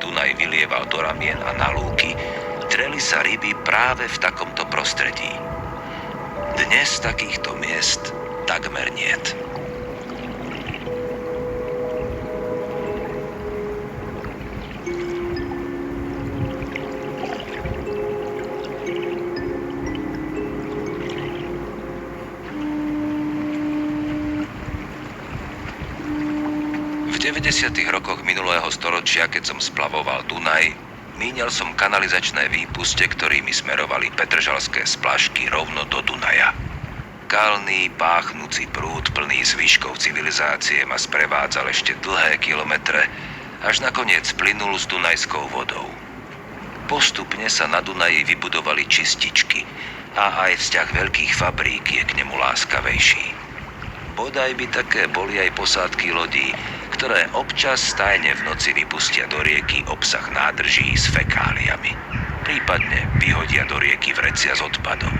Dunaj vylieval do ramien a na lúky, dreli sa ryby práve v takomto prostredí. Dnes takýchto miest takmer niet. V 90. rokoch minulého storočia, keď som splavoval Dunaj, míňal som kanalizačné výpuste, ktorými smerovali petržalské splašky rovno do Dunaja. Kalný, páchnúci prúd plný zvyškov civilizácie ma sprevádzal ešte dlhé kilometre, až nakoniec plynul s dunajskou vodou. Postupne sa na Dunaji vybudovali čističky a aj vzťah veľkých fabrík je k nemu láskavejší. Bodaj by také boli aj posádky lodí, ktoré občas tajne v noci vypustia do rieky obsah nádrží s fekáliami. Prípadne vyhodia do rieky vrecia s odpadom.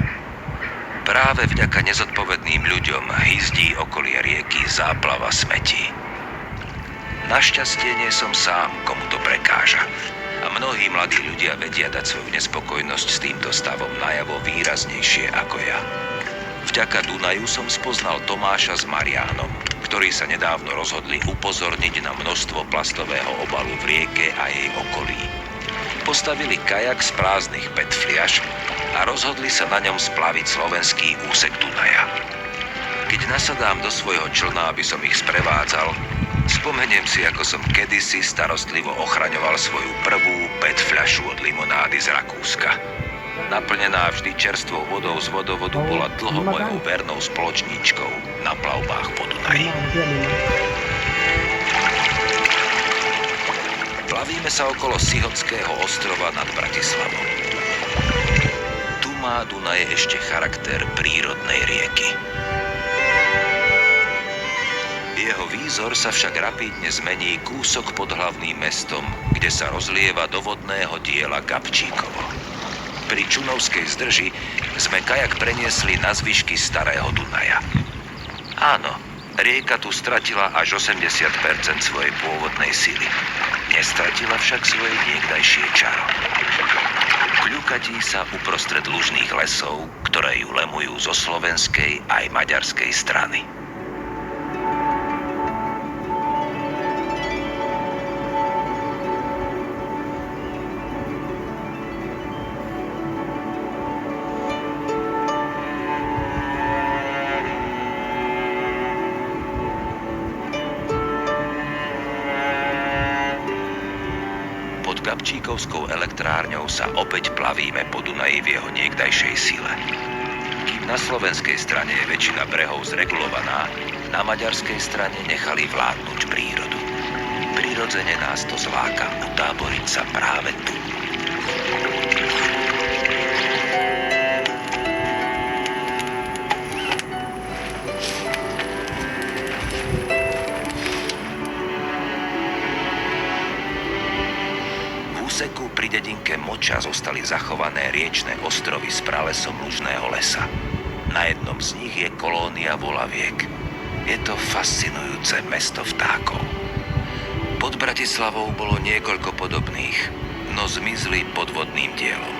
Práve vďaka nezodpovedným ľuďom hyzdí okolie rieky záplava smetí. Našťastie nie som sám, komu to prekáža. A mnohí mladí ľudia vedia dať svoju nespokojnosť s týmto stavom najavo výraznejšie ako ja. Vďaka Dunaju som spoznal Tomáša s Mariánom, ktorí sa nedávno rozhodli upozorniť na množstvo plastového obalu v rieke a jej okolí. Postavili kajak z prázdnych PET fliaš a rozhodli sa na ňom splaviť slovenský úsek Dunaja. Keď nasadám do svojho člna, aby som ich sprevádzal, spomeniem si, ako som kedysi starostlivo ochraňoval svoju prvú PET fľašu od limonády z Rakúska. Naplnená vždy čerstvou vodou z vodovodu bola dlho mojou vernou spoločníčkou na plavbách po Dunaji. Plavíme sa okolo Sihotského ostrova nad Bratislavou. Tu má Dunaj ešte charakter prírodnej rieky. Jeho výzor sa však rapídne zmení kúsok pod hlavným mestom, kde sa rozlieva do vodného diela Gabčíkovo. Pri Čunovskej zdrži sme kajak preniesli na zvyšky starého Dunaja. Áno, rieka tu stratila až 80% svojej pôvodnej sily. Nestratila však svoje niekdajšie čaro. Kľukatí sa uprostred lužných lesov, ktoré ju lemujú zo slovenskej aj maďarskej strany. Gabčíkovskou elektrárňou sa opäť plavíme po Dunaji v jeho niekdajšej sile. Kým na slovenskej strane je väčšina brehov zregulovaná, na maďarskej strane nechali vládnuť prírodu. Prirodzene nás to zláka utáboriť sa práve tu. Pri dedinke Moča zostali zachované riečne ostrovy s pralesom lužného lesa. Na jednom z nich je kolónia volaviek. Je to fascinujúce mesto vtákov. Pod Bratislavou bolo niekoľko podobných, no zmizli pod vodným dielom.